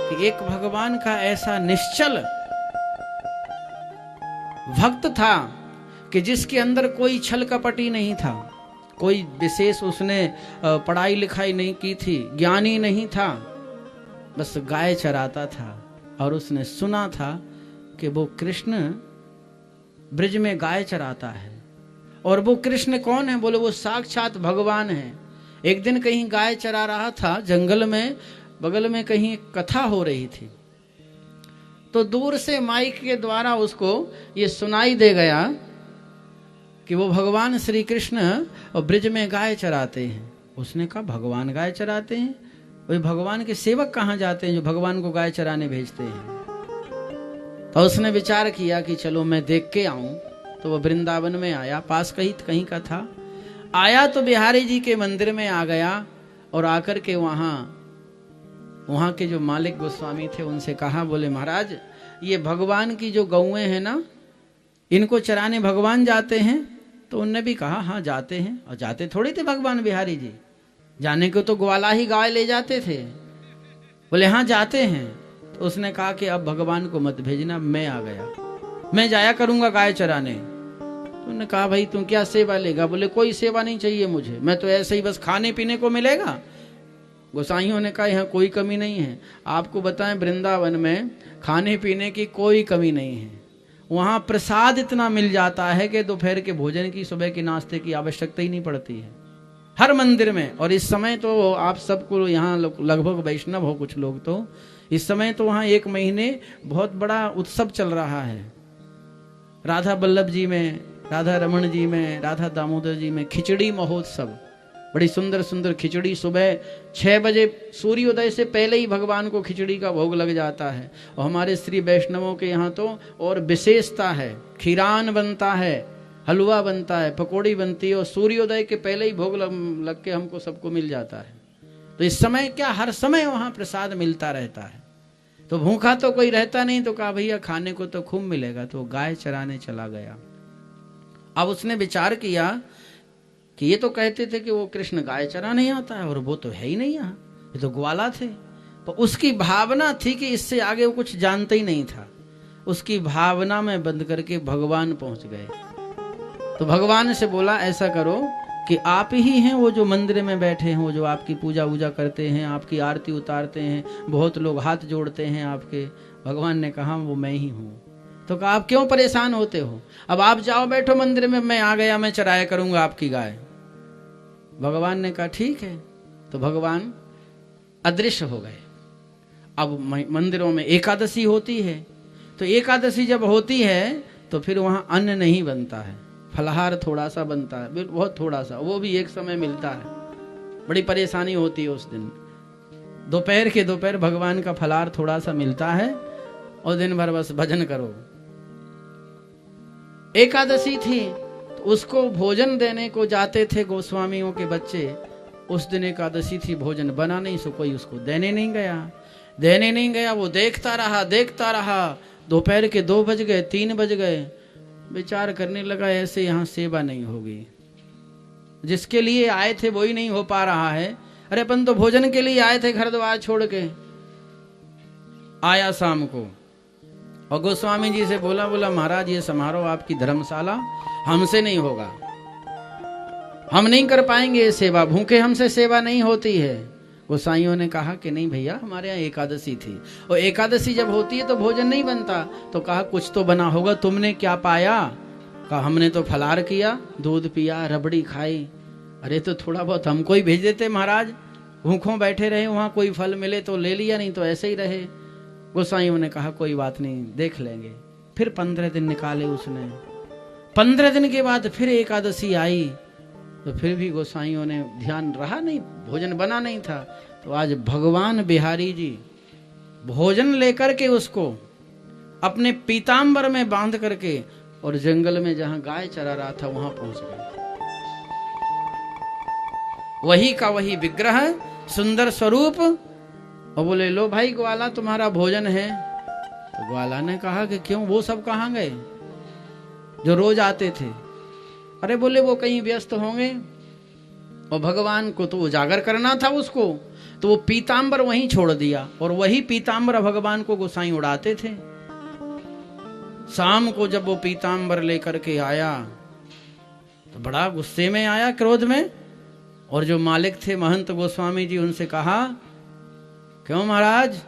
कि एक भगवान का ऐसा निश्चल भक्त था कि जिसके अंदर कोई छल कपटी नहीं था, कोई विशेष उसने पढ़ाई लिखाई नहीं की थी, ज्ञानी नहीं था, बस गाय चराता था। और उसने सुना था कि वो कृष्ण ब्रज में गाय चराता है। और वो कृष्ण कौन है? बोले वो साक्षात भगवान है। एक दिन कहीं गाय चरा रहा था जंगल में, बगल में कहीं एक कथा हो रही थी, तो दूर से माइक के द्वारा उसको ये सुनाई दे गया कि वो भगवान श्री कृष्ण और ब्रज में गाय चराते हैं। उसने कहा भगवान गाय चराते हैं? वही भगवान के सेवक कहाँ जाते हैं जो भगवान को गाय चराने भेजते हैं? तो उसने विचार किया कि चलो मैं देख के आऊं। तो वो वृंदावन में आया, पास कहीं का था। आया तो बिहारी जी के मंदिर में आ गया और आकर के वहां के जो मालिक गोस्वामी थे उनसे कहा, बोले महाराज ये भगवान की जो गौएं हैं ना, इनको चराने भगवान जाते हैं? तो उनने भी कहा हाँ जाते हैं। और जाते थोड़ी थे भगवान बिहारी जी, जाने को तो ग्वाला ही गाय ले जाते थे। बोले हाँ जाते हैं। तो उसने कहा कि अब भगवान को मत भेजना, मैं आ गया, मैं जाया करूंगा गाय चराने। तो उन्होंने कहा भाई तू क्या सेवा लेगा? बोले कोई सेवा नहीं चाहिए मुझे, मैं तो ऐसे ही बस खाने पीने को मिलेगा। गोसाइयों ने कहा यहाँ कोई कमी नहीं है। आपको बताएं वृंदावन में खाने पीने की कोई कमी नहीं है। वहाँ प्रसाद इतना मिल जाता है कि दोपहर के भोजन की, सुबह के नाश्ते की आवश्यकता ही नहीं पड़ती है हर मंदिर में। और इस समय तो आप सबको यहाँ लगभग वैष्णव हो कुछ लोग, तो इस समय तो वहाँ 1 महीने बहुत बड़ा उत्सव चल रहा है। राधा वल्लभ जी में, राधा रमन जी में, राधा दामोदर जी में खिचड़ी महोत्सव, बड़ी सुंदर सुंदर खिचड़ी। सुबह 6 बजे सूर्योदय से पहले ही भगवान को खिचड़ी का भोग लग जाता है। और हमारे श्री वैष्णवों के यहाँ तो और विशेषता है, खीरान बनता है, हलवा बनता है, पकौड़ी बनती है, और सूर्योदय के पहले ही भोग लग के हमको सबको मिल जाता है। तो इस समय क्या हर समय वहाँ प्रसाद मिलता रहता है। तो भूखा तो कोई रहता नहीं। तो कहा भैया खाने को तो खूब मिलेगा। तो गाय चराने चला गया। अब उसने विचार किया कि ये तो कहते थे कि वो कृष्ण गाय चरा नहीं आता है, और वो तो है ही नहीं यहाँ, ये तो ग्वाला थे। तो उसकी भावना थी कि इससे आगे वो कुछ जानता ही नहीं था। उसकी भावना में बंद करके भगवान पहुंच गए। तो भगवान से बोला ऐसा करो कि आप ही हैं वो जो मंदिर में बैठे हैं, वो जो आपकी पूजा वूजा करते हैं, आपकी आरती उतारते हैं, बहुत लोग हाथ जोड़ते हैं आपके। भगवान ने कहा वो मैं ही हूँ। तो कहा आप क्यों परेशान होते हो? अब आप जाओ बैठो मंदिर में, मैं आ गया, मैं चराया करूंगा आपकी गाय। भगवान ने कहा ठीक है। तो भगवान अदृश्य हो गए। अब मंदिरों में एकादशी होती है, तो एकादशी जब होती है तो फिर वहां अन्न नहीं बनता है, फलाहार थोड़ा सा बनता है, बहुत थोड़ा सा, वो भी एक समय मिलता है। बड़ी परेशानी होती है उस दिन। दोपहर भगवान का फलाहार थोड़ा सा मिलता है और दिन भर बस भजन करो। एकादशी थी तो उसको भोजन देने को जाते थे गोस्वामियों के बच्चे। उस दिन एकादशी थी, भोजन बना नहीं, सो कोई उसको देने नहीं गया। वो देखता रहा। दोपहर के 2 बज गए, 3 बज गए। विचार करने लगा ऐसे यहाँ सेवा नहीं होगी, जिसके लिए आए थे वही नहीं हो पा रहा है। अरे अपन तो भोजन के लिए आए थे घर द्वार छोड़ के। आया शाम को और गोस्वामी जी से बोला महाराज ये समारोह आपकी धर्मशाला, हमसे नहीं होगा, हम नहीं कर पाएंगे ये सेवा, भूखे हमसे सेवा नहीं होती है। गोसाइयों ने कहा कि नहीं भैया हमारे यहाँ एकादशी थी, और एकादशी जब होती है तो भोजन नहीं बनता। तो कहा कुछ तो बना होगा, तुमने क्या पाया? कहा हमने तो फलाहार किया, दूध पिया, रबड़ी खाई। अरे तो थोड़ा बहुत हमको ही भेज देते महाराज, भूखों बैठे रहे, वहां कोई फल मिले तो ले लिया, नहीं तो ऐसे ही रहे। गोसाइयों ने कहा कोई बात नहीं, देख लेंगे। फिर 15 दिन निकाले उसने। 15 दिन के बाद फिर एकादशी आई, तो फिर भी गोसाइयों ने ध्यान रहा नहीं, भोजन बना नहीं था। तो आज भगवान बिहारी जी भोजन लेकर के उसको अपने पीतांबर में बांध करके और जंगल में जहां गाय चरा रहा था वहां पहुंच गए। वही का वही विग्रह, सुंदर स्वरूप, और बोले लो भाई ग्वाला तुम्हारा भोजन है। तो ग्वाला ने कहा कि क्यों, वो सब कहां गए जो रोज आते थे? अरे बोले वो कहीं व्यस्त होंगे, और भगवान को तो उजागर करना था उसको। तो वो पीतांबर वहीं छोड़ दिया और वही पीतांबर भगवान को गोसाई उड़ाते थे। शाम को जब वो पीतांबर लेकर के आया तो बड़ा गुस्से में आया, क्रोध में, और जो मालिक थे महंत गोस्वामी जी उनसे कहा, क्यों महाराज,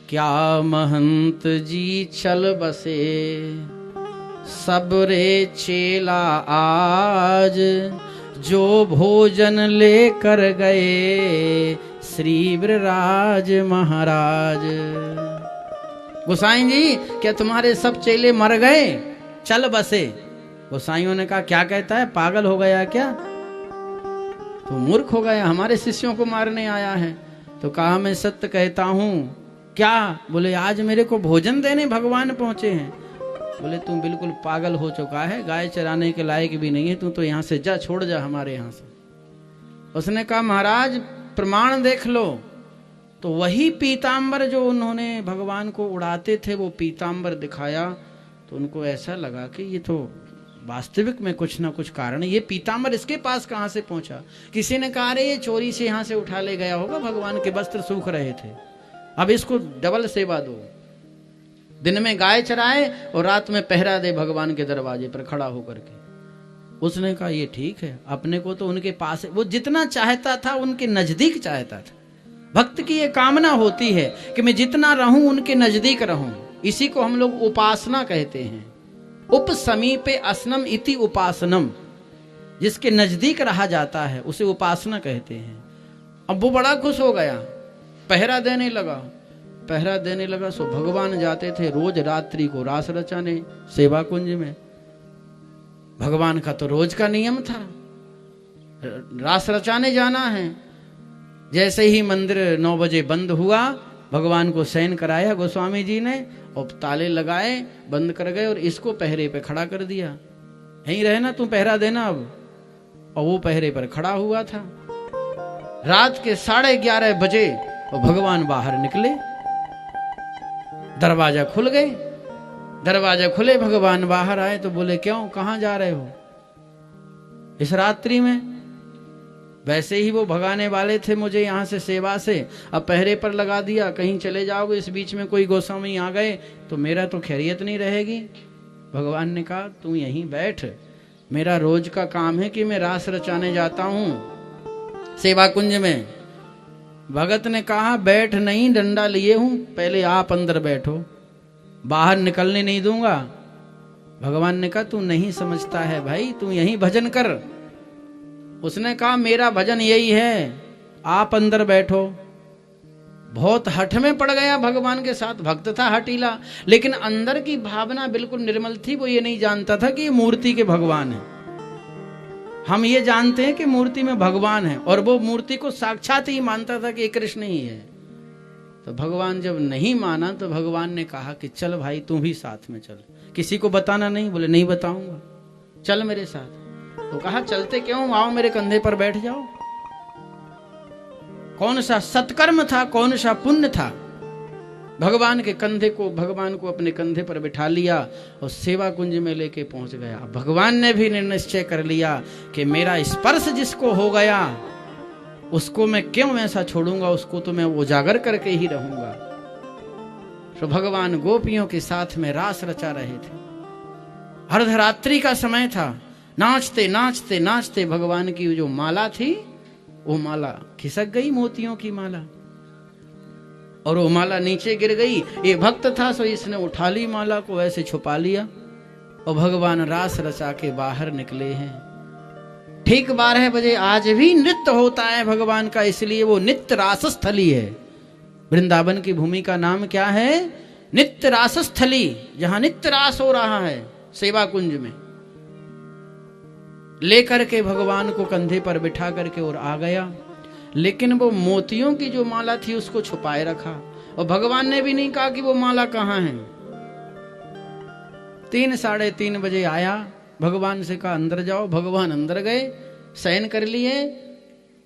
क्या महंत जी चल बसे सब रे चेला आज, जो भोजन लेकर गए श्री ब्रराज महाराज। गोसाई जी क्या तुम्हारे सब चेले मर गए, चल बसे। गोसाइयों ने कहा, क्या कहता है, पागल हो गया क्या, तो मूर्ख हो गया, हमारे शिष्यों को मारने आया है। तो कहा, मैं सत्य कहता हूं। क्या? बोले, आज मेरे को भोजन देने भगवान पहुंचे हैं। बोले, तू बिल्कुल पागल हो चुका है, गाय चराने के लायक भी नहीं है, तू तो यहाँ से जा, छोड़ जा हमारे यहाँ से। उसने कहा, महाराज प्रमाण देख लो। तो वही पीतांबर जो उन्होंने भगवान को उड़ाते थे वो पीतांबर दिखाया, तो उनको ऐसा लगा कि ये तो वास्तविक में कुछ ना कुछ कारण है। ये पीतांबर इसके पास कहाँ से पहुंचा? किसी ने कहा, अरे ये चोरी से यहाँ से उठा ले गया होगा, भगवान के वस्त्र सूख रहे थे, अब इसको डबल सेवा दो। दिन में गाय चराए और रात में पहरा दे भगवान के दरवाजे पर खड़ा होकर के। उसने कहा, ये ठीक है, अपने को तो उनके पास, वो जितना चाहता था उनके नजदीक चाहता था। भक्त की ये कामना होती है कि मैं जितना रहूं उनके नजदीक रहूं। इसी को हम लोग उपासना कहते हैं। उप समीपे असनम इति उपासनम, जिसके नजदीक रहा जाता है उसे उपासना कहते हैं। अब वो बड़ा खुश हो गया, पहरा देने लगा। सो भगवान जाते थे रोज रात्रि को रास रचाने सेवा कुंज में। भगवान का तो रोज का नियम था, रास रचाने जाना है। जैसे ही मंदिर 9 बजे बंद हुआ, भगवान को शयन कराया गोस्वामी जी ने और ताले लगाए, बंद कर गए और इसको पहरे पे खड़ा कर दिया। यहीं रहना, तू पहरा देना अब। और वो पहरे पर खड़ा हुआ था। रात के 11:30 बजे और भगवान बाहर निकले, दरवाजा खुल गए। दरवाजा खुले, भगवान बाहर आए तो बोले, क्यों, कहां जा रहे हो इस रात्रि में? वैसे ही वो भगाने वाले थे मुझे यहाँ से सेवा से, अब पहरे पर लगा दिया, कहीं चले जाओगे, इस बीच में कोई गोस्वामी आ गए तो मेरा तो खैरियत नहीं रहेगी। भगवान ने कहा, तू यहीं बैठ, मेरा रोज का काम है कि मैं रास रचाने जाता हूँ सेवा कुंज में। भगत ने कहा, बैठ नहीं, डंडा लिए हूं, पहले आप अंदर बैठो, बाहर निकलने नहीं दूंगा। भगवान ने कहा, तू नहीं समझता है भाई, तू यहीं भजन कर। उसने कहा, मेरा भजन यही है, आप अंदर बैठो। बहुत हठ में पड़ गया भगवान के साथ। भक्त था हठीला, लेकिन अंदर की भावना बिल्कुल निर्मल थी। वो ये नहीं जानता था कि ये मूर्ति के भगवान है। हम ये जानते हैं कि मूर्ति में भगवान है, और वो मूर्ति को साक्षात ही मानता था कि कृष्ण ही है। तो भगवान जब नहीं माना तो भगवान ने कहा कि चल भाई, तू भी साथ में चल, किसी को बताना नहीं। बोले, नहीं बताऊंगा, चल मेरे साथ। तो कहा, चलते क्यों, आओ मेरे कंधे पर बैठ जाओ। कौन सा सत्कर्म था, कौन सा पुण्य था, भगवान को अपने कंधे पर बिठा लिया और सेवा कुंज में लेके पहुंच गया। भगवान ने भी निश्चय कर लिया कि मेरा स्पर्श जिसको हो गया उसको मैं क्यों ऐसा छोड़ूंगा, उसको तो मैं उजागर करके ही रहूंगा। तो भगवान गोपियों के साथ में रास रचा रहे थे। अर्धरात्रि का समय था। नाचते नाचते नाचते भगवान की जो माला थी वो माला खिसक गई, मोतियों की माला, और वो माला नीचे गिर गई। ये भक्त था, सो इसने उठा ली माला को, ऐसे छुपा लिया, और भगवान रास रचा के बाहर निकले हैं। ठीक 12 बजे आज भी नृत्य होता है भगवान का, इसलिए वो नित्य रास स्थली है। वृंदावन की भूमि का नाम क्या है? नित्य रास स्थली, जहां नित्य रास हो रहा है सेवा कुंज में। लेकर के भगवान को कंधे पर बिठा करके और आ गया, लेकिन वो मोतियों की जो माला थी उसको छुपाए रखा, और भगवान ने भी नहीं कहा कि वो माला कहाँ है। 3 साढ़े 3 बजे आया, भगवान से कहा अंदर जाओ। भगवान अंदर गए, शयन कर लिए,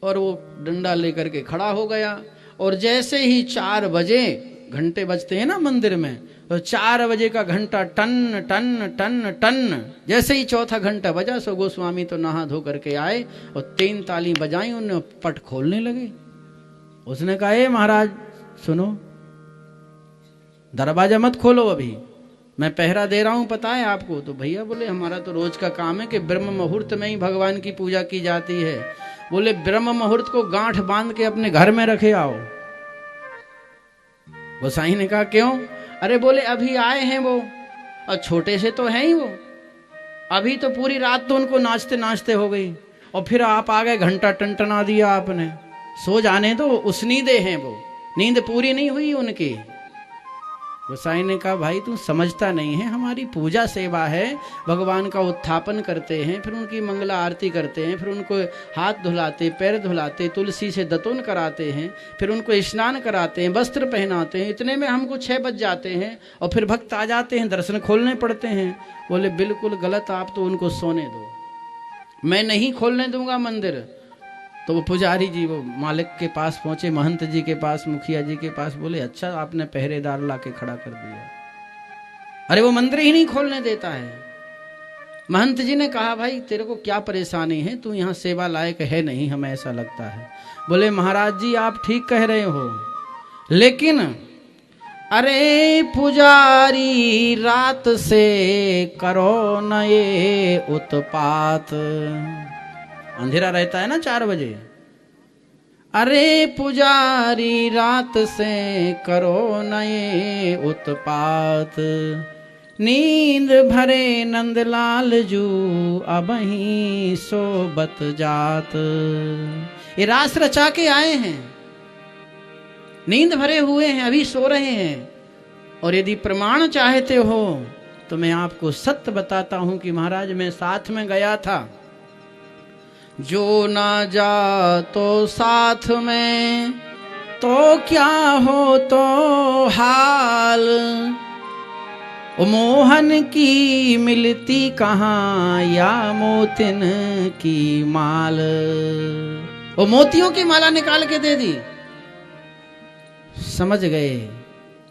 और वो डंडा लेकर के खड़ा हो गया। और जैसे ही 4 बजे, घंटे बजते हैं ना मंदिर में, तो 4 बजे का घंटा टन टन टन टन, जैसे ही चौथा घंटा बजा, सो गोस्वामी तो नहा धो करके आए और 3 ताली बजाई, उन्हें पट खोलने लगे। उसने कहा ए महाराज सुनो, दरवाजा मत खोलो, अभी मैं पहरा दे रहा हूं, पता है आपको? तो भैया बोले हमारा तो रोज का काम है कि ब्रह्म मुहूर्त में ही भगवान की पूजा की जाती है। बोले ब्रह्म मुहूर्त को गांठ बांध के अपने घर में रखे आओ। गोसाई ने कहा क्यों? अरे बोले अभी आए हैं वो, और छोटे से तो हैं ही वो, अभी तो पूरी रात तो उनको नाचते नाचते हो गई, और फिर आप आ गए, घंटा टनटना दिया आपने, सो जाने दो, उसनीदे हैं वो, नींद पूरी नहीं हुई उनकी। गोसाई ने कहा भाई तू समझता नहीं है, हमारी पूजा सेवा है, भगवान का उत्थापन करते हैं, फिर उनकी मंगला आरती करते हैं, फिर उनको हाथ धुलाते, पैर धुलाते, तुलसी से दतुन कराते हैं, फिर उनको स्नान कराते हैं, वस्त्र पहनाते हैं, इतने में हमको 6 बज जाते हैं, और फिर भक्त आ जाते हैं, दर्शन खोलने पड़ते हैं। बोले बिल्कुल गलत, आप तो उनको सोने दो, मैं नहीं खोलने दूंगा मंदिर। तो वो पुजारी जी वो मालिक के पास पहुंचे, महंत जी के पास, मुखिया जी के पास, बोले अच्छा आपने पहरेदार लाके खड़ा कर दिया, अरे वो मंदिर ही नहीं खोलने देता है। महंत जी ने कहा भाई तेरे को क्या परेशानी है, तू यहाँ सेवा लायक है नहीं, हमें ऐसा लगता है। बोले महाराज जी आप ठीक कह रहे हो, लेकिन अरे पुजारी रात से करो न ये उत्पात, अंधेरा रहता है ना 4 बजे, अरे पुजारी रात से करो न ये उत्पात, नींद भरे नंदलाल जू अब ही सोबत जात। ये रास रचा के आए हैं, नींद भरे हुए हैं, अभी सो रहे हैं, और यदि प्रमाण चाहते हो तो मैं आपको सत्य बताता हूं कि महाराज मैं साथ में गया था, जो ना जा तो साथ में तो क्या हो तो हाल, ओ मोहन की मिलती कहाँ या मोतिन की माल। वो मोतियों की माला निकाल के दे दी। समझ गए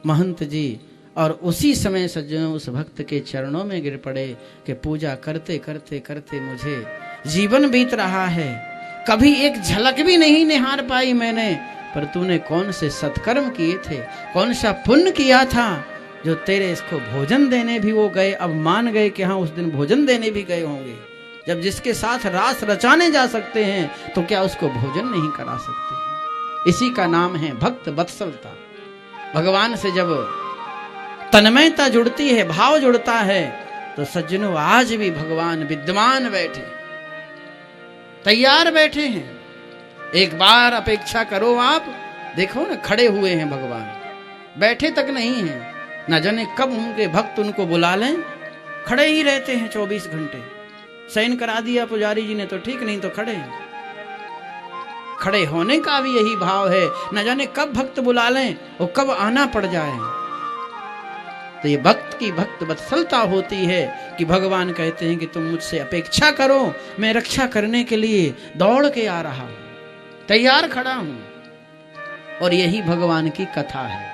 महंत जी, और उसी समय सज्जनों उस भक्त के चरणों में गिर पड़े कि पूजा करते करते करते मुझे जीवन बीत रहा है, कभी एक झलक भी नहीं निहार पाई मैंने, पर तूने कौन से सत्कर्म किए थे, कौन सा पुण्य किया था, जो तेरे इसको भोजन देने भी वो गए, अब मान गए कि हाँ उस दिन भोजन देने भी गए होंगे। जब जिसके साथ रास रचाने जा सकते हैं तो क्या उसको भोजन नहीं करा सकते? इसी का नाम है भक्त वत्सलता। भगवान से जब तन्मयता जुड़ती है, भाव जुड़ता है, तो सज्जनों आज भी भगवान विद्यमान बैठे, तैयार बैठे हैं। एक बार अपेक्षा करो, आप देखो ना, खड़े हुए हैं भगवान, बैठे तक नहीं हैं, न जाने कब उनके भक्त उनको बुला लें, खड़े ही रहते हैं 24 घंटे। शयन करा दिया पुजारी जी ने तो ठीक, नहीं तो खड़े हैं। खड़े होने का भी यही भाव है, न जाने कब भक्त बुला लें और कब आना पड़ जाए। तो ये भक्त की भक्त वत्सलता होती है कि भगवान कहते हैं कि तुम मुझसे अपेक्षा करो, मैं रक्षा करने के लिए दौड़ के आ रहा हूं, तैयार खड़ा हूं। और यही भगवान की कथा है।